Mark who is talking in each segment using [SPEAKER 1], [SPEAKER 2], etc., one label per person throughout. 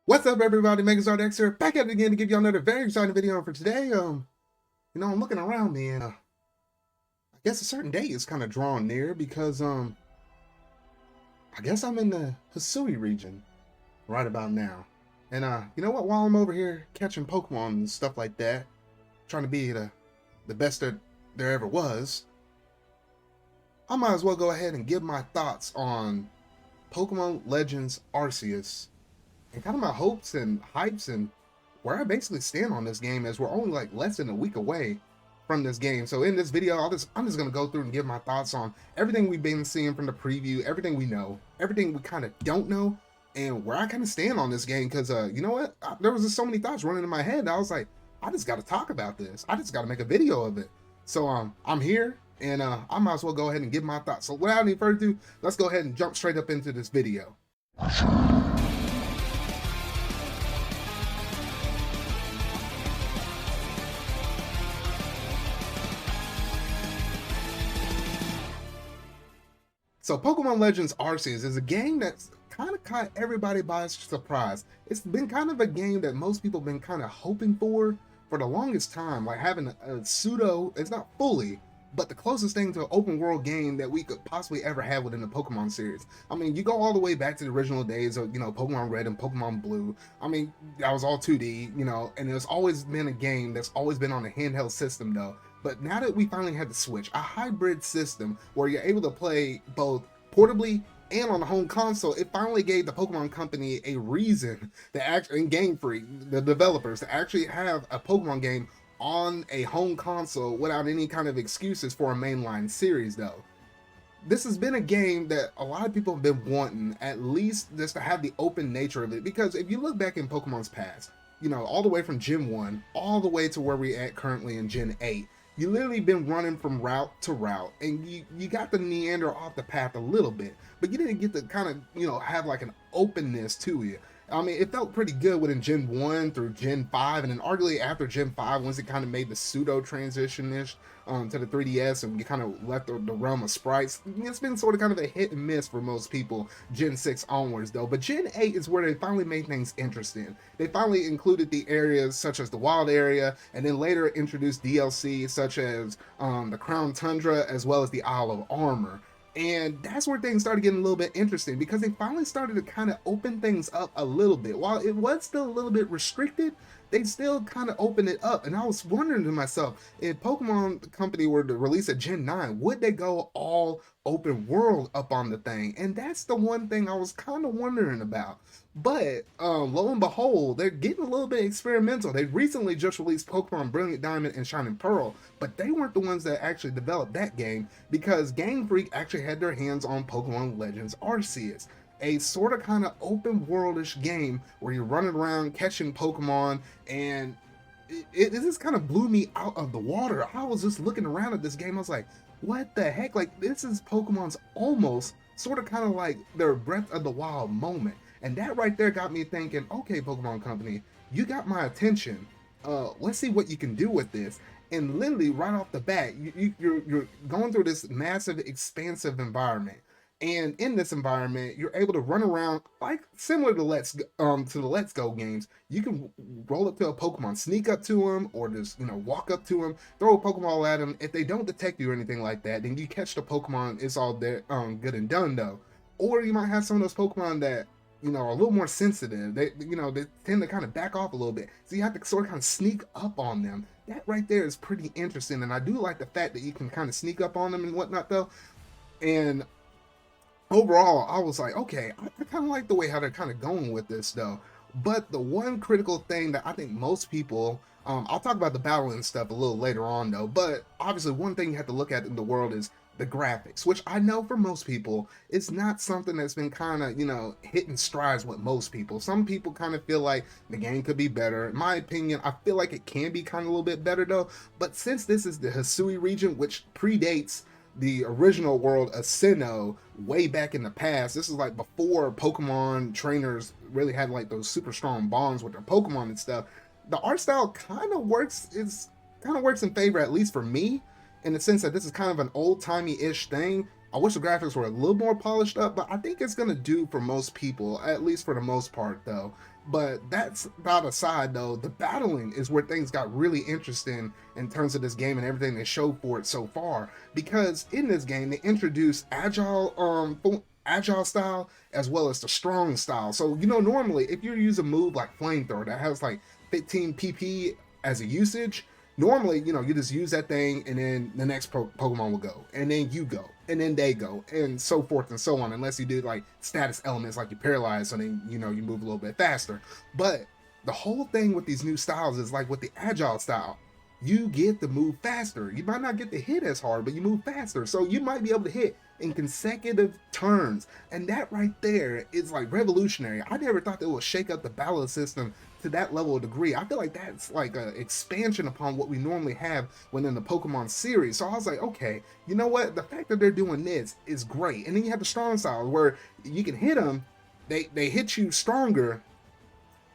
[SPEAKER 1] What's up, everybody? Megazord X here, back at it again to give you another very exciting video for today. I'm looking around me, and I guess a certain day is kind of drawing near because I guess I'm in the Hisui region right about now. And you know what? While I'm over here catching Pokemon and stuff like that, trying to be the best that there ever was, I might as well go ahead and give my thoughts on Pokemon Legends Arceus and kind of my hopes and hypes and where I basically stand on this game, as we're only like less than a week away from this game. So in this video, I'm just gonna go through and give my thoughts on everything we've been seeing from the preview, everything we know, everything we kind of don't know, and where I kind of stand on this game. Because you know what, there was just so many thoughts running in my head. I was like, I just got to talk about this. I just got to make a video of it. So I'm here, and I might as well go ahead and give my thoughts. So without any further ado, let's go ahead and jump straight up into this video. So Pokemon Legends Arceus is a game that's kind of caught everybody by surprise. It's been kind of a game that most people have been kind of hoping for the longest time, like having a pseudo, it's not fully, but the closest thing to an open world game that we could possibly ever have within the Pokemon series. I mean, you go all the way back to the original days of, Pokemon Red and Pokemon Blue. I mean, that was all 2D, and there's always been a game that's always been on a handheld system though. But now that we finally had the Switch, a hybrid system where you're able to play both portably and on the home console, it finally gave the Pokemon Company a reason to actually, and Game Freak, the developers, to actually have a Pokemon game on a home console without any kind of excuses for a mainline series though. This has been a game that a lot of people have been wanting, at least just to have the open nature of it, because if you look back in Pokemon's past, all the way from Gen 1, all the way to where we're at currently in Gen 8, you literally been running from route to route, and you got the meander off the path a little bit, but you didn't get to kind of, have like an openness to you. I mean, it felt pretty good within Gen 1 through Gen 5, and then arguably after Gen 5, once it kind of made the pseudo transition-ish to the 3DS, and you kind of left the realm of sprites. It's been sort of kind of a hit and miss for most people, Gen 6 onwards though. But Gen 8 is where they finally made things interesting. They finally included the areas such as the wild area, and then later introduced DLC such as the Crown Tundra, as well as the Isle of Armor. And that's where things started getting a little bit interesting, because they finally started to kind of open things up a little bit. While it was still a little bit restricted, they still kind of opened it up. And I was wondering to myself, if Pokemon Company were to release a Gen 9, would they go all open world up on the thing? And that's the one thing I was kind of wondering about. But lo and behold, they're getting a little bit experimental. They recently just released Pokemon Brilliant Diamond and Shining Pearl, but they weren't the ones that actually developed that game, because Game Freak actually had their hands on Pokemon Legends Arceus, a sort of kind of open worldish game where you're running around catching Pokemon, and it just kind of blew me out of the water. I was just looking around at this game, I was like, what the heck? Like, this is Pokemon's almost sort of kind of like their Breath of the Wild moment. And that right there got me thinking, okay, Pokemon Company, you got my attention. Let's see what you can do with this. And literally right off the bat, you're going through this massive, expansive environment. And in this environment, you're able to run around like similar to the Let's Go games. You can roll up to a Pokemon, sneak up to them, or just walk up to them, throw a Pokeball at them. If they don't detect you or anything like that, then you catch the Pokemon. It's all there, good and done though. Or you might have some of those Pokemon that are a little more sensitive. They tend to kind of back off a little bit. So you have to sort of kind of sneak up on them. That right there is pretty interesting. And I do like the fact that you can kind of sneak up on them and whatnot though. And overall, I was like, okay, I kind of like the way how they're kind of going with this though. But the one critical thing that I think most people, I'll talk about the battle and stuff a little later on though, but obviously one thing you have to look at in the world is the graphics, which I know for most people, it's not something that's been kind of, hitting strides with most people. Some people kind of feel like the game could be better. In my opinion, I feel like it can be kind of a little bit better though. But since this is the Hisui region, which predates the original world of Sinnoh way back in the past, this is like before Pokemon trainers really had like those super strong bonds with their Pokemon and stuff. The art style kind of works in favor, at least for me, in the sense that this is kind of an old-timey-ish thing. I wish the graphics were a little more polished up, but I think it's going to do for most people, at least for the most part, though. But that's about aside though. The battling is where things got really interesting in terms of this game and everything they showed for it so far. Because in this game they introduced agile style as well as the strong style. So normally if you use a move like flamethrower that has like 15 PP as a usage, normally you just use that thing and then the next Pokemon will go and then you go and then they go and so forth and so on, unless you do like status elements like you paralyze, so then you move a little bit faster. But the whole thing with these new styles is like with the agile style, you get to move faster. You might not get to hit as hard, but you move faster, so you might be able to hit in consecutive turns. And that right there is like revolutionary. I never thought that would shake up the battle system to that level of degree. I feel like that's like an expansion upon what we normally have within the Pokemon series. So I was like, okay, you know what? The fact that they're doing this is great. And then you have the strong style where you can hit them, they hit you stronger,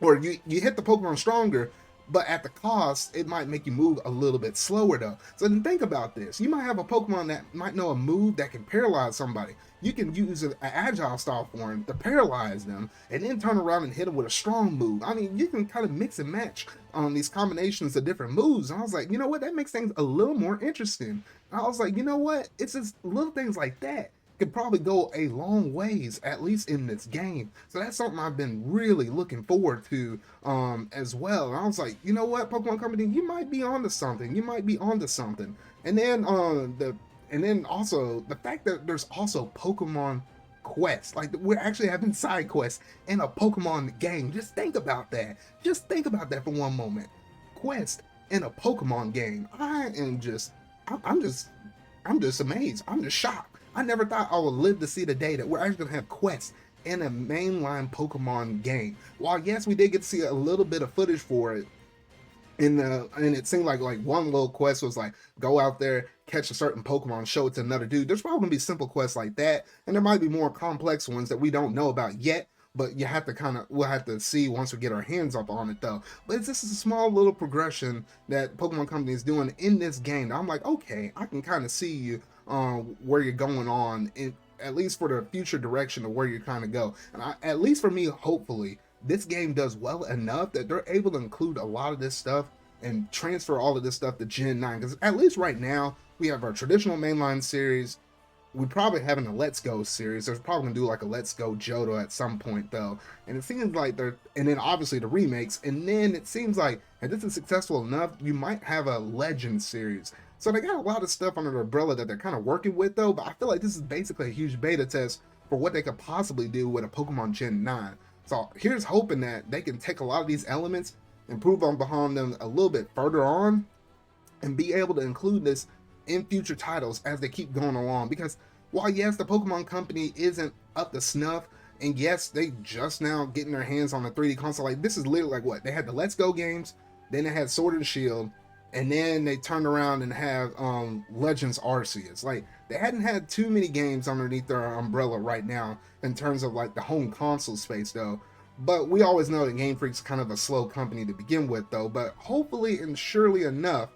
[SPEAKER 1] or you hit the Pokemon stronger, but at the cost, it might make you move a little bit slower though. So then think about this. You might have a Pokemon that might know a move that can paralyze somebody. You can use an agile style form to paralyze them and then turn around and hit them with a strong move. I mean, you can kind of mix and match on these combinations of different moves. And I was like, you know what? That makes things a little more interesting. And I was like, you know what? It's just little things like that could probably go a long ways, at least in this game. So that's something I've been really looking forward to as well. And I was like, you know what, Pokemon Company, you might be onto something. You might be onto something. And then also the fact that there's also Pokemon quests, like we're actually having side quests in a Pokemon game. Just think about that. Just think about that for one moment. Quest in a Pokemon game. I'm just amazed. I'm just shocked. I never thought I would live to see the day that we're actually gonna have quests in a mainline Pokemon game. While yes, we did get to see a little bit of footage for it, and it seemed like one little quest was like go out there, catch a certain Pokemon, show it to another dude. There's probably gonna be simple quests like that, and there might be more complex ones that we don't know about yet. But you have to we'll have to see once we get our hands up on it though. But this is a small little progression that Pokemon Company is doing in this game. I'm like, okay, I can kind of see you where you're going on, at least for the future direction of where you're trying to go. And at least for me, hopefully, this game does well enough that they're able to include a lot of this stuff and transfer all of this stuff to Gen 9. Because at least right now, we have our traditional mainline series. We're probably having a Let's Go series. There's probably gonna do like a Let's Go Johto at some point though. And it seems like and then obviously the remakes. And then it seems like if this is successful enough, you might have a Legends series. So they got a lot of stuff under the umbrella that they're kind of working with though, but I feel like this is basically a huge beta test for what they could possibly do with a Pokemon Gen 9. So here's hoping that they can take a lot of these elements, improve on behind them a little bit further on, and be able to include this in future titles as they keep going along. Because while yes, the Pokemon Company isn't up to snuff, and yes, they just now getting their hands on a 3D console, like this is literally like what? They had the Let's Go games, then they had Sword and Shield, and then they turned around and have Legends Arceus. Like they hadn't had too many games underneath their umbrella right now in terms of like the home console space though. But we always know that Game Freak's kind of a slow company to begin with though. But hopefully and surely enough,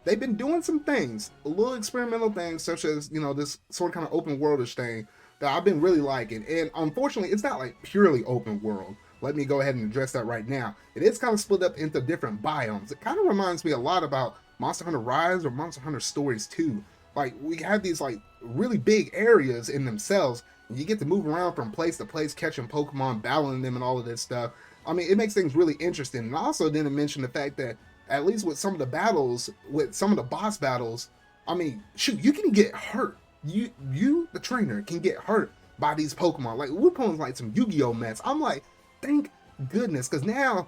[SPEAKER 1] they've been doing some things, little experimental things, such as this sort of kind of open worldish thing that I've been really liking. And unfortunately, it's not like purely open world. Let me go ahead and address that right now. It is kind of split up into different biomes. It kind of reminds me a lot about Monster Hunter Rise or Monster Hunter Stories 2. Like, we have these, like, really big areas in themselves, and you get to move around from place to place, catching Pokemon, battling them, and all of this stuff. I mean, it makes things really interesting. And I also didn't mention the fact that, at least with some of the battles, with some of the boss battles, I mean, shoot, you can get hurt. You, the trainer, can get hurt by these Pokemon. Like, we're pulling, like, some Yu-Gi-Oh! Mess. I'm like, thank goodness, because now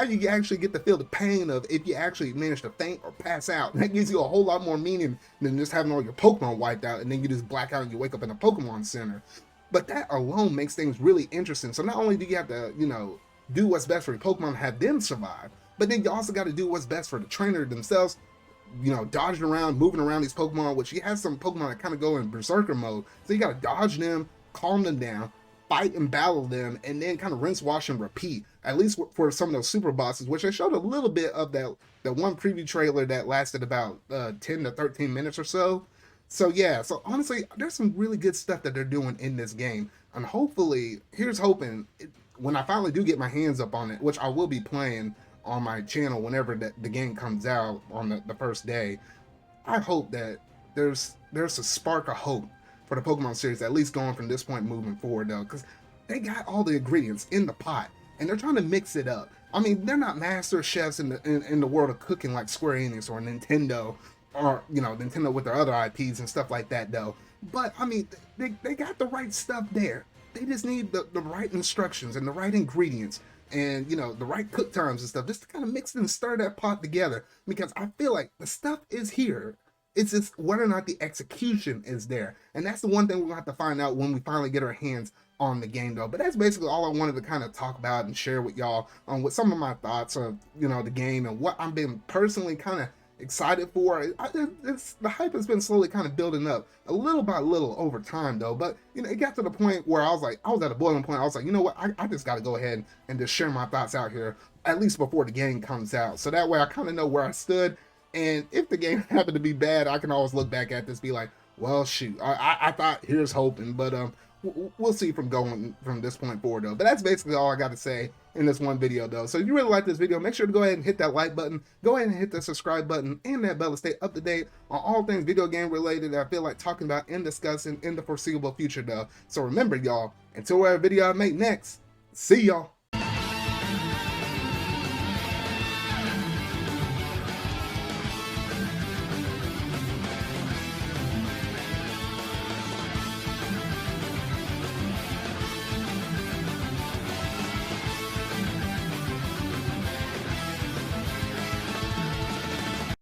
[SPEAKER 1] you actually get to feel the pain of if you actually manage to faint or pass out. That gives you a whole lot more meaning than just having all your Pokemon wiped out and then you just black out and you wake up in a Pokemon Center. But that alone makes things really interesting. So not only do you have to, do what's best for your Pokemon, have them survive, but then you also got to do what's best for the trainer themselves, dodging around, moving around these Pokemon, which you have some Pokemon that kind of go in Berserker mode. So you got to dodge them, calm them down, fight and battle them, and then kind of rinse, wash, and repeat. At least for some of those super bosses, which I showed a little bit of that one preview trailer that lasted about 10 to 13 minutes or so. So yeah, so honestly, there's some really good stuff that they're doing in this game, and hopefully, here's hoping. when I finally do get my hands up on it, which I will be playing on my channel whenever the game comes out on the first day, I hope that there's a spark of hope for the Pokemon series, at least going from this point moving forward, though, because they got all the ingredients in the pot and they're trying to mix it up. I mean, they're not master chefs in the world of cooking like Square Enix or Nintendo, or Nintendo with their other IPs and stuff like that, though. But I mean, they got the right stuff there. They just need the right instructions and the right ingredients, and the right cook times and stuff, just to kind of mix and stir that pot together, because I feel like the stuff is here. It's just whether or not the execution is there, and that's the one thing we're gonna have to find out when we finally get our hands on the game, though. But that's basically all I wanted to kind of talk about and share with y'all on with some of my thoughts of the game and what I've been personally kind of excited for. The hype has been slowly kind of building up a little by little over time, though. But it got to the point where I was at a boiling point. I was like, you know what, I just got to go ahead and just share my thoughts out here, at least before the game comes out, so that way I kind of know where I stood. And if the game happened to be bad, I can always look back at this, be like, well, shoot, I thought, here's hoping. But we'll see from this point forward, though. But that's basically all I got to say in this one video, though. So if you really like this video, make sure to go ahead and hit that like button, go ahead and hit the subscribe button and that bell to stay up to date on all things video game related that I feel like talking about and discussing in the foreseeable future, though. So remember, y'all, until our video I make next, see y'all.